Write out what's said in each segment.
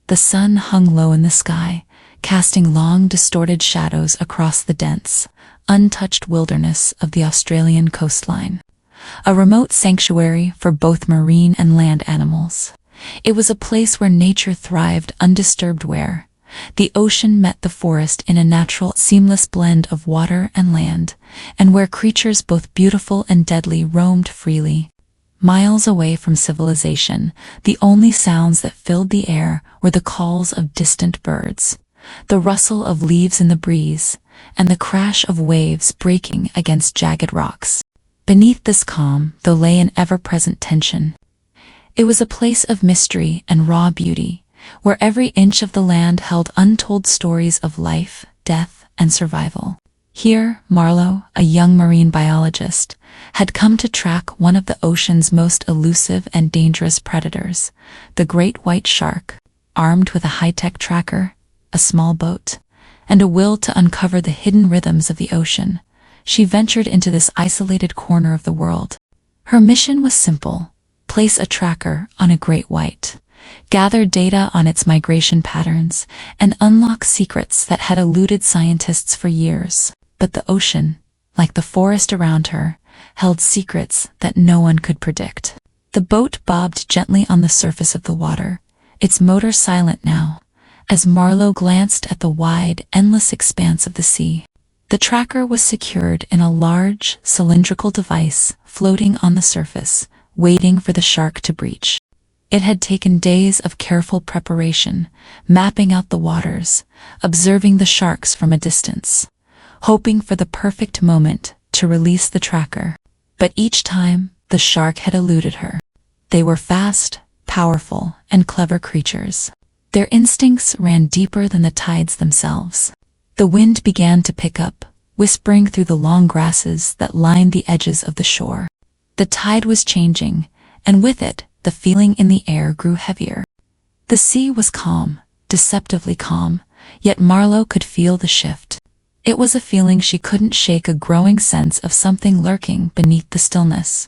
The sun hung low in the sky, casting long, distorted shadows across the dense, untouched wilderness of the Australian coastline. A remote sanctuary for both marine and land animals. It was a place where nature thrived undisturbed, where the ocean met the forest in a natural, seamless blend of water and land, and where creatures both beautiful and deadly roamed freely. Miles away from civilization, the only sounds that filled the air were the calls of distant birds, the rustle of leaves in the breeze, and the crash of waves breaking against jagged rocks. Beneath this calm, though lay an ever-present tension. It was a place of mystery and raw beauty, where every inch of the land held untold stories of life, death, and survival. Here, Marlowe, a young marine biologist, had come to track one of the ocean's most elusive and dangerous predators, the great white shark. Armed with a high-tech tracker, a small boat, and a will to uncover the hidden rhythms of the ocean, she ventured into this isolated corner of the world. Her mission was simple: place a tracker on a great white, gather data on its migration patterns, and unlock secrets that had eluded scientists for years. But the ocean, like the forest around her, held secrets that no one could predict. The boat bobbed gently on the surface of the water, its motor silent now, as Marlowe glanced at the wide, endless expanse of the sea. The tracker was secured in a large, cylindrical device floating on the surface, waiting for the shark to breach. It had taken days of careful preparation, mapping out the waters, observing the sharks from a distance, hoping for the perfect moment to release the tracker. But each time, the shark had eluded her. They were fast, powerful, and clever creatures. Their instincts ran deeper than the tides themselves. The wind began to pick up, whispering through the long grasses that lined the edges of the shore. The tide was changing, and with it, the feeling in the air grew heavier. The sea was calm, deceptively calm, yet Marlowe could feel the shift. It was a feeling she couldn't shake, a growing sense of something lurking beneath the stillness.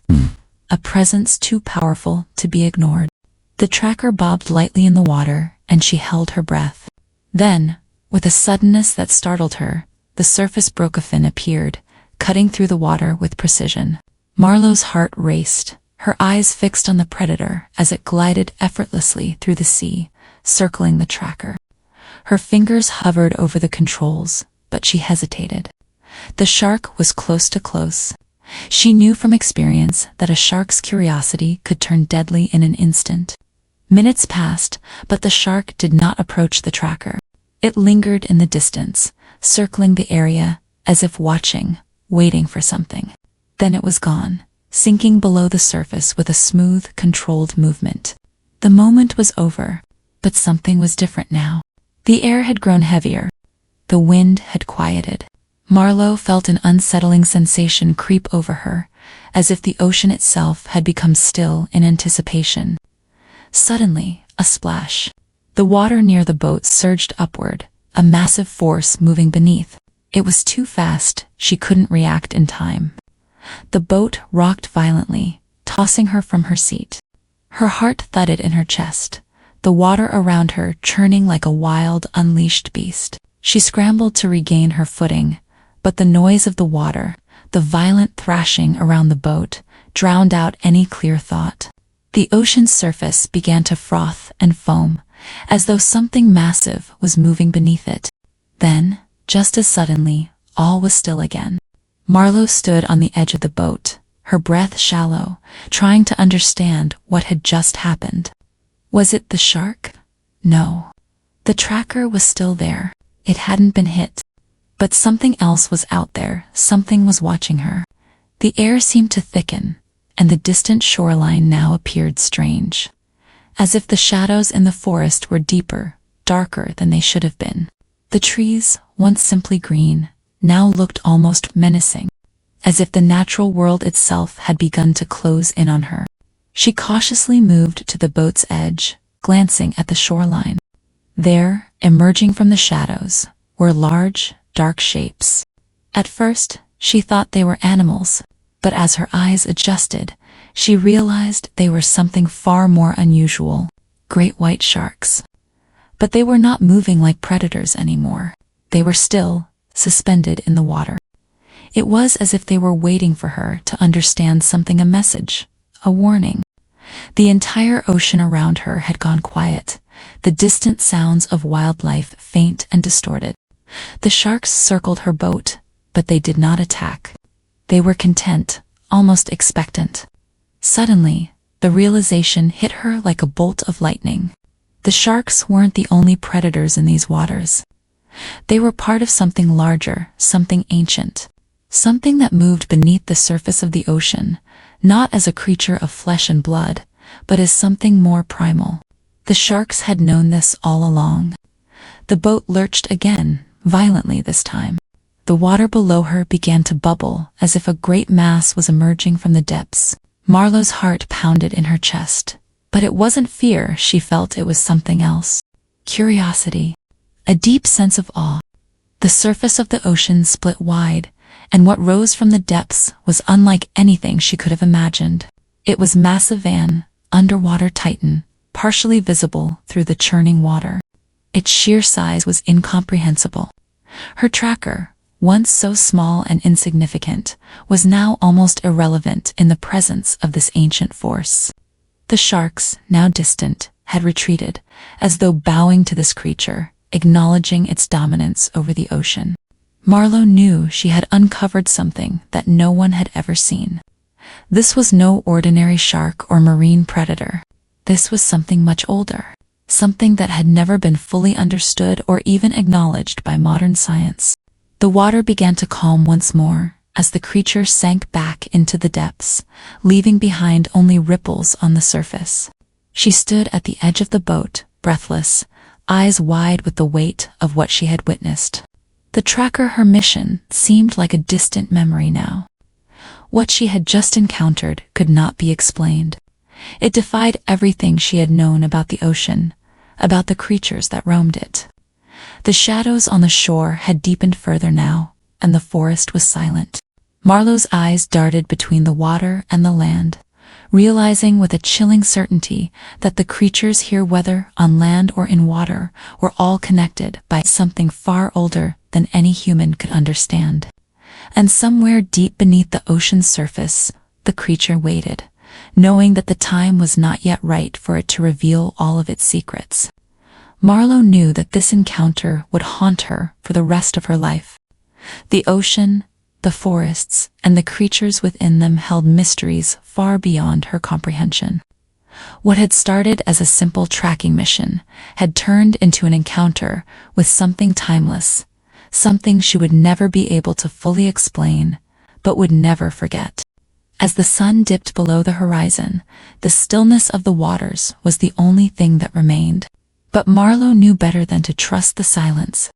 A presence too powerful to be ignored. The tracker bobbed lightly in the water, and she held her breath. Then, with a suddenness that startled her, the surface broke. A fin appeared, cutting through the water with precision. Marlowe's heart raced, her eyes fixed on the predator as it glided effortlessly through the sea, circling the tracker. Her fingers hovered over the controls, but she hesitated. The shark was close to close. She knew from experience that a shark's curiosity could turn deadly in an instant. Minutes passed, but the shark did not approach the tracker. It lingered in the distance, circling the area, as if watching, waiting for something. Then it was gone, sinking below the surface with a smooth, controlled movement. The moment was over, but something was different now. The air had grown heavier. The wind had quieted. Marlowe felt an unsettling sensation creep over her, as if the ocean itself had become still in anticipation. Suddenly, a splash. The water near the boat surged upward, a massive force moving beneath. It was too fast, she couldn't react in time. The boat rocked violently, tossing her from her seat. Her heart thudded in her chest, the water around her churning like a wild, unleashed beast. She scrambled to regain her footing, but the noise of the water, the violent thrashing around the boat, drowned out any clear thought. The ocean's surface began to froth and foam, as though something massive was moving beneath it. Then, just as suddenly, all was still again. Marlowe stood on the edge of the boat, her breath shallow, trying to understand what had just happened. Was it the shark? No. The tracker was still there. It hadn't been hit. But something else was out there, something was watching her. The air seemed to thicken, and the distant shoreline now appeared strange, as if the shadows in the forest were deeper, darker than they should have been. The trees, once simply green, now looked almost menacing, as if the natural world itself had begun to close in on her. She cautiously moved to the boat's edge, glancing at the shoreline. There, emerging from the shadows, were large, dark shapes. At first, she thought they were animals, but as her eyes adjusted, she realized they were something far more unusual: great white sharks. But they were not moving like predators anymore. They were still, suspended in the water. It was as if they were waiting for her to understand something, a message, a warning. The entire ocean around her had gone quiet, the distant sounds of wildlife faint and distorted. The sharks circled her boat, but they did not attack. They were content, almost expectant. Suddenly, the realization hit her like a bolt of lightning. The sharks weren't the only predators in these waters. They were part of something larger, something ancient. Something that moved beneath the surface of the ocean, not as a creature of flesh and blood, but as something more primal. The sharks had known this all along. The boat lurched again, violently this time. The water below her began to bubble, as if a great mass was emerging from the depths. Marlowe's heart pounded in her chest. But it wasn't fear she felt, it was something else. Curiosity. A deep sense of awe. The surface of the ocean split wide, and what rose from the depths was unlike anything she could have imagined. It was massive, an underwater titan, partially visible through the churning water. Its sheer size was incomprehensible. Her tracker, once so small and insignificant, was now almost irrelevant in the presence of this ancient force. The sharks, now distant, had retreated, as though bowing to this creature, acknowledging its dominance over the ocean. Marlowe knew she had uncovered something that no one had ever seen. This was no ordinary shark or marine predator. This was something much older, something that had never been fully understood or even acknowledged by modern science. The water began to calm once more, as the creature sank back into the depths, leaving behind only ripples on the surface. She stood at the edge of the boat, breathless, eyes wide with the weight of what she had witnessed. The tracker, her mission, seemed like a distant memory now. What she had just encountered could not be explained. It defied everything she had known about the ocean, about the creatures that roamed it. The shadows on the shore had deepened further now, and the forest was silent. Marlowe's eyes darted between the water and the land, realizing with a chilling certainty that the creatures here, whether on land or in water, were all connected by something far older than any human could understand. And somewhere deep beneath the ocean's surface, the creature waited, knowing that the time was not yet right for it to reveal all of its secrets. Marlowe knew that this encounter would haunt her for the rest of her life. The ocean, the forests, and the creatures within them held mysteries far beyond her comprehension. What had started as a simple tracking mission had turned into an encounter with something timeless, something she would never be able to fully explain, but would never forget. As the sun dipped below the horizon, the stillness of the waters was the only thing that remained. But Marlowe knew better than to trust the silence.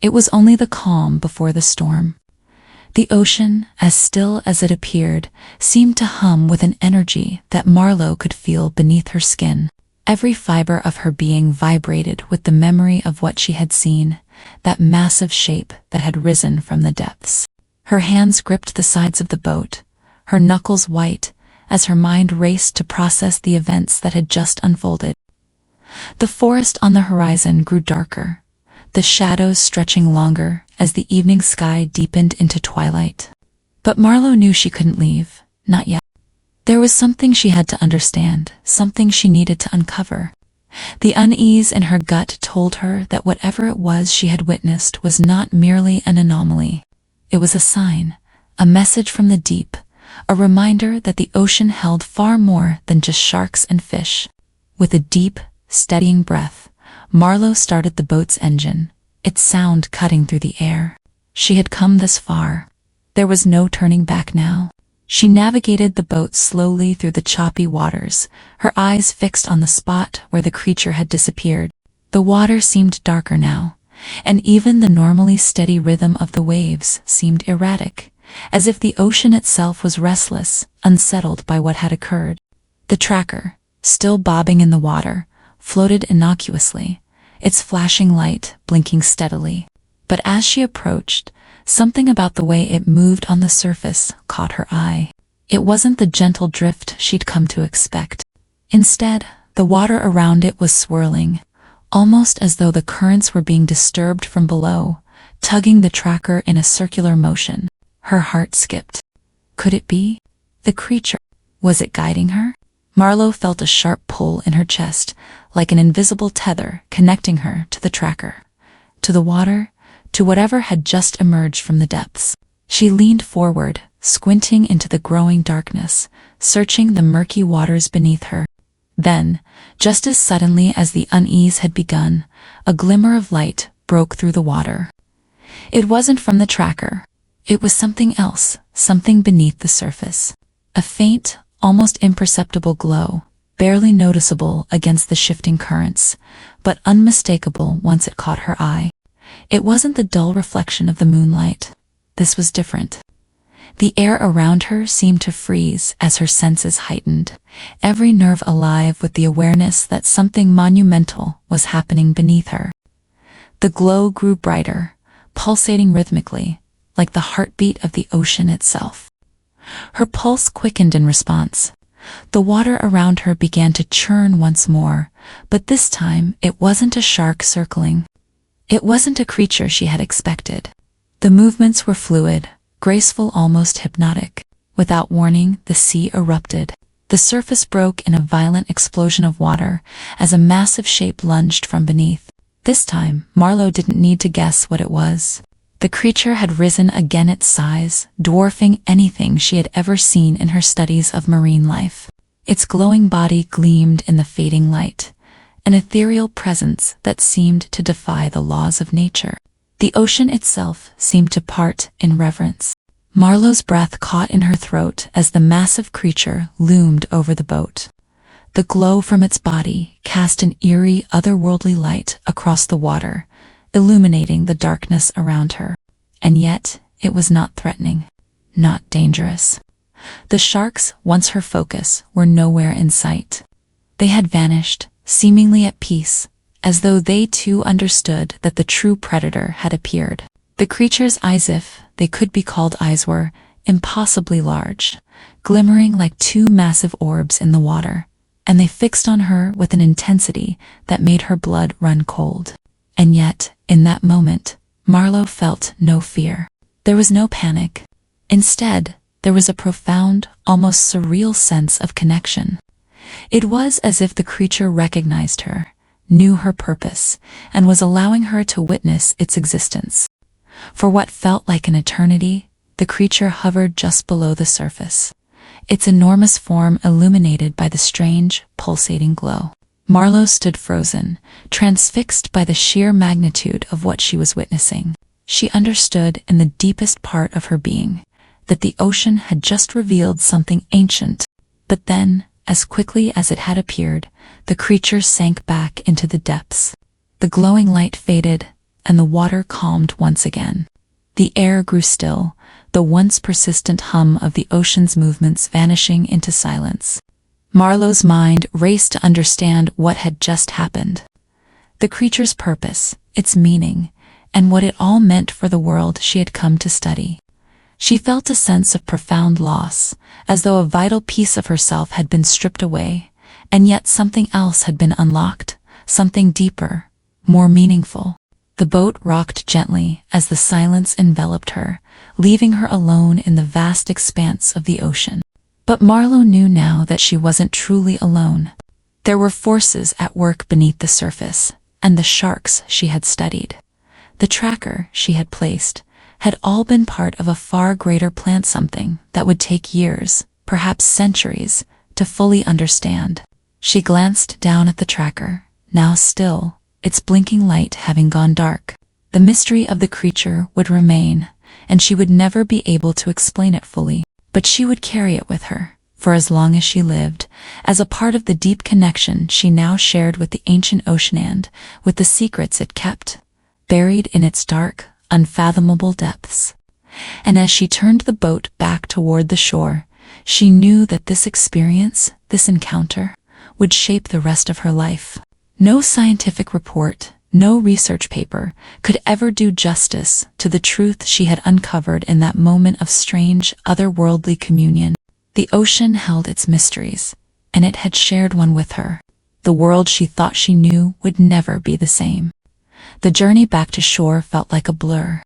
It was only the calm before the storm. The ocean, as still as it appeared, seemed to hum with an energy that Marlowe could feel beneath her skin. Every fiber of her being vibrated with the memory of what she had seen, that massive shape that had risen from the depths. Her hands gripped the sides of the boat, her knuckles white, as her mind raced to process the events that had just unfolded. The forest on the horizon grew darker, the shadows stretching longer as the evening sky deepened into twilight. But Marlowe knew she couldn't leave, not yet. There was something she had to understand, something she needed to uncover. The unease in her gut told her that whatever it was she had witnessed was not merely an anomaly. It was a sign, a message from the deep, a reminder that the ocean held far more than just sharks and fish. With a deep, steadying breath, Marlowe started the boat's engine, its sound cutting through the air. She had come this far. There was no turning back now. She navigated the boat slowly through the choppy waters, her eyes fixed on the spot where the creature had disappeared. The water seemed darker now, and even the normally steady rhythm of the waves seemed erratic, as if the ocean itself was restless, unsettled by what had occurred. The tracker, still bobbing in the water, floated innocuously, its flashing light blinking steadily. But as she approached, something about the way it moved on the surface caught her eye. It wasn't the gentle drift she'd come to expect. Instead, the water around it was swirling, almost as though the currents were being disturbed from below, tugging the tracker in a circular motion. Her heart skipped. Could it be? The creature. Was it guiding her? Marlowe felt a sharp pull in her chest, like an invisible tether connecting her to the tracker, to the water, to whatever had just emerged from the depths. She leaned forward, squinting into the growing darkness, searching the murky waters beneath her. Then, just as suddenly as the unease had begun, a glimmer of light broke through the water. It wasn't from the tracker. It was something else, something beneath the surface. A faint, almost imperceptible glow, barely noticeable against the shifting currents, but unmistakable once it caught her eye. It wasn't the dull reflection of the moonlight. This was different. The air around her seemed to freeze as her senses heightened, every nerve alive with the awareness that something monumental was happening beneath her. The glow grew brighter, pulsating rhythmically, like the heartbeat of the ocean itself. Her pulse quickened in response. The water around her began to churn once more, but this time it wasn't a shark circling. It wasn't a creature she had expected. The movements were fluid, graceful, almost hypnotic. Without warning, the sea erupted. The surface broke in a violent explosion of water as a massive shape lunged from beneath. This time, Marlowe didn't need to guess what it was. The creature had risen again, its size, dwarfing anything she had ever seen in her studies of marine life. Its glowing body gleamed in the fading light, an ethereal presence that seemed to defy the laws of nature. The ocean itself seemed to part in reverence. Marlowe's breath caught in her throat as the massive creature loomed over the boat. The glow from its body cast an eerie, otherworldly light across the water, illuminating the darkness around her. And yet, it was not threatening, not dangerous. The sharks, once her focus, were nowhere in sight. They had vanished, seemingly at peace, as though they too understood that the true predator had appeared. The creature's eyes, if they could be called eyes, were impossibly large, glimmering like two massive orbs in the water, and they fixed on her with an intensity that made her blood run cold. And yet, in that moment, Marlowe felt no fear. There was no panic. Instead, there was a profound, almost surreal sense of connection. It was as if the creature recognized her, knew her purpose, and was allowing her to witness its existence. For what felt like an eternity, the creature hovered just below the surface, its enormous form illuminated by the strange, pulsating glow. Marlowe stood frozen, transfixed by the sheer magnitude of what she was witnessing. She understood in the deepest part of her being that the ocean had just revealed something ancient. But then, as quickly as it had appeared, the creature sank back into the depths. The glowing light faded, and the water calmed once again. The air grew still, the once persistent hum of the ocean's movements vanishing into silence. Marlowe's mind raced to understand what had just happened. The creature's purpose, its meaning, and what it all meant for the world she had come to study. She felt a sense of profound loss, as though a vital piece of herself had been stripped away, and yet something else had been unlocked, something deeper, more meaningful. The boat rocked gently as the silence enveloped her, leaving her alone in the vast expanse of the ocean. But Marlowe knew now that she wasn't truly alone. There were forces at work beneath the surface, and the sharks she had studied, the tracker she had placed, had all been part of a far greater plan, something that would take years, perhaps centuries, to fully understand. She glanced down at the tracker, now still, its blinking light having gone dark. The mystery of the creature would remain, and she would never be able to explain it fully, but she would carry it with her, for as long as she lived, as a part of the deep connection she now shared with the ancient ocean and with the secrets it kept, buried in its dark, unfathomable depths. And as she turned the boat back toward the shore, she knew that this experience, this encounter, would shape the rest of her life. No scientific report, no research paper could ever do justice to the truth she had uncovered in that moment of strange, otherworldly communion. The ocean held its mysteries, and it had shared one with her. The world she thought she knew would never be the same. The journey back to shore felt like a blur.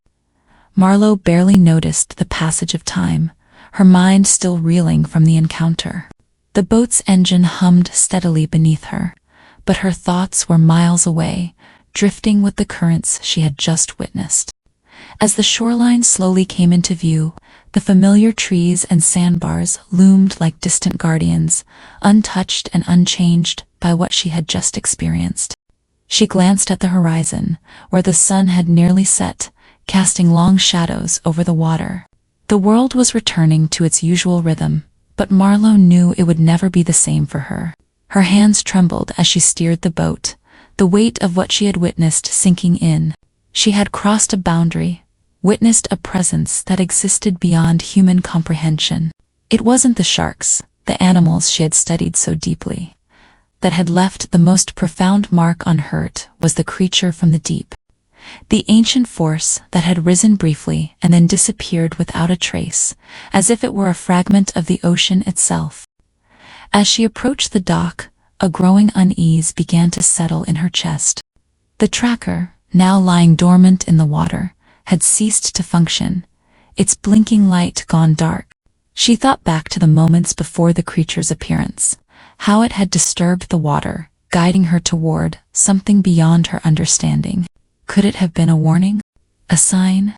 Marlowe barely noticed the passage of time, her mind still reeling from the encounter. The boat's engine hummed steadily beneath her, but her thoughts were miles away, drifting with the currents she had just witnessed. As the shoreline slowly came into view, the familiar trees and sandbars loomed like distant guardians, untouched and unchanged by what she had just experienced. She glanced at the horizon, where the sun had nearly set, casting long shadows over the water. The world was returning to its usual rhythm, but Marlowe knew it would never be the same for her. Her hands trembled as she steered the boat, the weight of what she had witnessed sinking in. She had crossed a boundary, witnessed a presence that existed beyond human comprehension. It wasn't the sharks, the animals she had studied so deeply, that had left the most profound mark on her. It was the creature from the deep. The ancient force that had risen briefly and then disappeared without a trace, as if it were a fragment of the ocean itself. As she approached the dock, a growing unease began to settle in her chest. The tracker, now lying dormant in the water, had ceased to function, its blinking light gone dark. She thought back to the moments before the creature's appearance, how it had disturbed the water, guiding her toward something beyond her understanding. Could it have been a warning? A sign?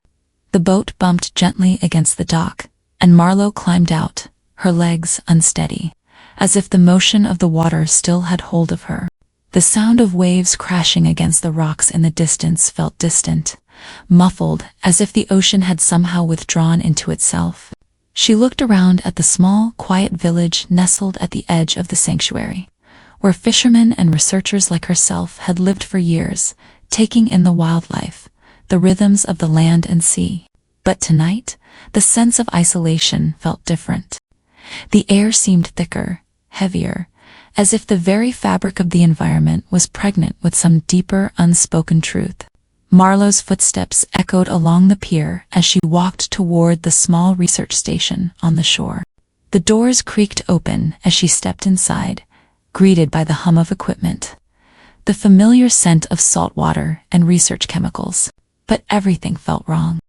The boat bumped gently against the dock, and Marlowe climbed out, her legs unsteady, as if the motion of the water still had hold of her. The sound of waves crashing against the rocks in the distance felt distant, muffled, as if the ocean had somehow withdrawn into itself. She looked around at the small, quiet village nestled at the edge of the sanctuary, where fishermen and researchers like herself had lived for years, taking in the wildlife, the rhythms of the land and sea. But tonight, the sense of isolation felt different. The air seemed thicker, heavier, as if the very fabric of the environment was pregnant with some deeper, unspoken truth. Marlowe's footsteps echoed along the pier as she walked toward the small research station on the shore. The doors creaked open as she stepped inside, greeted by the hum of equipment, the familiar scent of salt water and research chemicals. But everything felt wrong.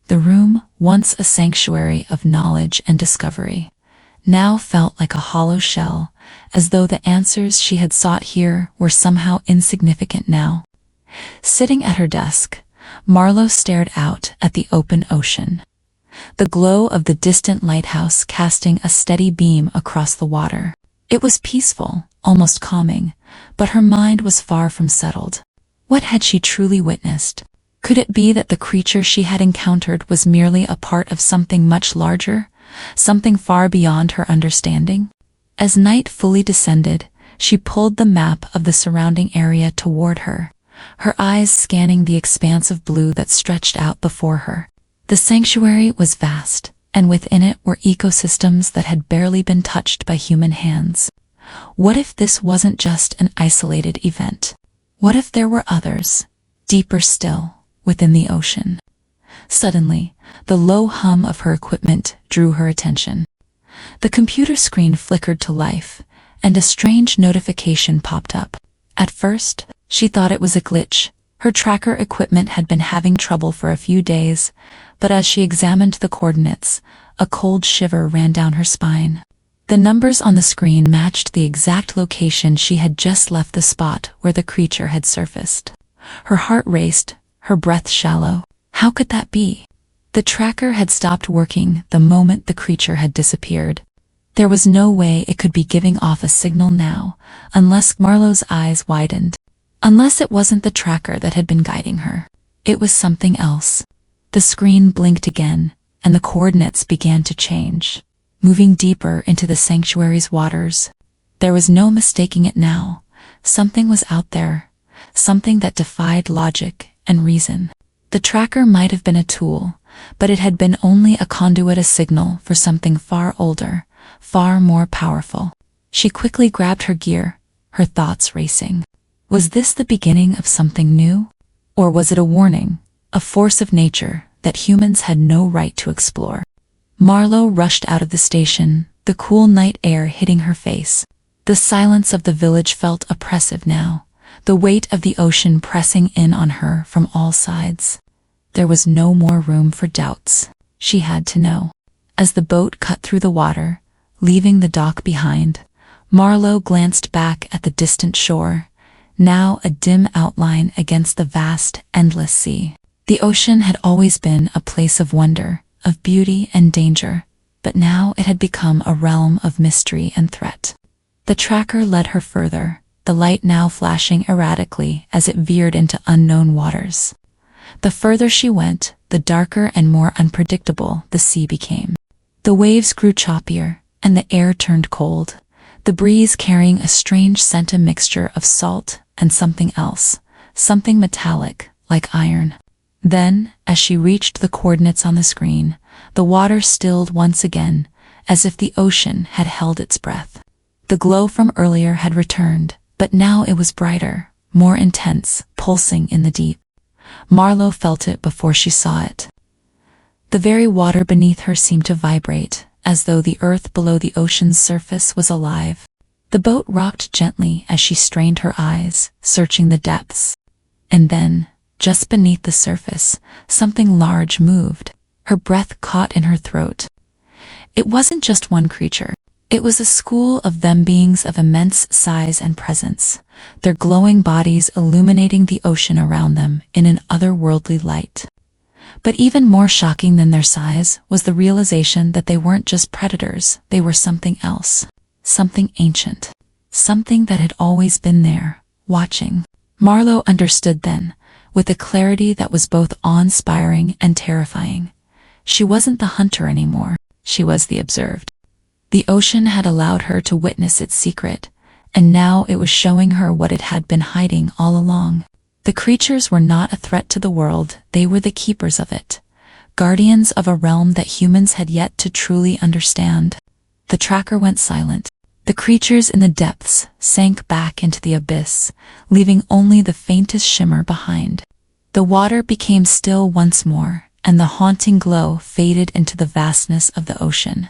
The room, once a sanctuary of knowledge and discovery, now felt like a hollow shell, as though the answers she had sought here were somehow insignificant now. Sitting at her desk, Marlowe stared out at the open ocean, the glow of the distant lighthouse casting a steady beam across the water. It was peaceful, almost calming, but her mind was far from settled. What had she truly witnessed? Could it be that the creature she had encountered was merely a part of something much larger, something far beyond her understanding? As night fully descended, she pulled the map of the surrounding area toward her, her eyes scanning the expanse of blue that stretched out before her. The sanctuary was vast, and within it were ecosystems that had barely been touched by human hands. What if this wasn't just an isolated event? What if there were others, deeper still, within the ocean? Suddenly, the low hum of her equipment drew her attention. The computer screen flickered to life, and a strange notification popped up. At first, she thought it was a glitch. Her tracker equipment had been having trouble for a few days, but as she examined the coordinates, a cold shiver ran down her spine. The numbers on the screen matched the exact location she had just left, the spot where the creature had surfaced. Her heart raced, her breath shallow. How could that be? The tracker had stopped working the moment the creature had disappeared. There was no way it could be giving off a signal now, unless Marlowe's eyes widened. Unless it wasn't the tracker that had been guiding her. It was something else. The screen blinked again, and the coordinates began to change, moving deeper into the sanctuary's waters. There was no mistaking it now. Something was out there, something that defied logic and reason. The tracker might have been a tool, but it had been only a conduit, a signal for something far older, far more powerful. She quickly grabbed her gear, her thoughts racing. Was this the beginning of something new? Or was it a warning, a force of nature that humans had no right to explore? Marlowe rushed out of the station, the cool night air hitting her face. The silence of the village felt oppressive now, the weight of the ocean pressing in on her from all sides. There was no more room for doubts. She had to know. As the boat cut through the water, leaving the dock behind, Marlowe glanced back at the distant shore, now a dim outline against the vast, endless sea. The ocean had always been a place of wonder, of beauty and danger, but now it had become a realm of mystery and threat. The tracker led her further, the light now flashing erratically as it veered into unknown waters. The further she went, the darker and more unpredictable the sea became. The waves grew choppier, and the air turned cold, the breeze carrying a strange scent, a mixture of salt and something else, something metallic, like iron. Then, as she reached the coordinates on the screen, the water stilled once again, as if the ocean had held its breath. The glow from earlier had returned, but now it was brighter, more intense, pulsing in the deep. Marlowe felt it before she saw it. The very water beneath her seemed to vibrate, as though the earth below the ocean's surface was alive. The boat rocked gently as she strained her eyes, searching the depths. And then, just beneath the surface, something large moved. Her breath caught in her throat. It wasn't just one creature. It was a school of them, beings of immense size and presence, their glowing bodies illuminating the ocean around them in an otherworldly light. But even more shocking than their size was the realization that they weren't just predators, they were something else, something ancient, something that had always been there, watching. Marlowe understood then, with a clarity that was both awe-inspiring and terrifying. She wasn't the hunter anymore, she was the observed. The ocean had allowed her to witness its secret, and now it was showing her what it had been hiding all along. The creatures were not a threat to the world, they were the keepers of it, guardians of a realm that humans had yet to truly understand. The tracker went silent. The creatures in the depths sank back into the abyss, leaving only the faintest shimmer behind. The water became still once more, and the haunting glow faded into the vastness of the ocean.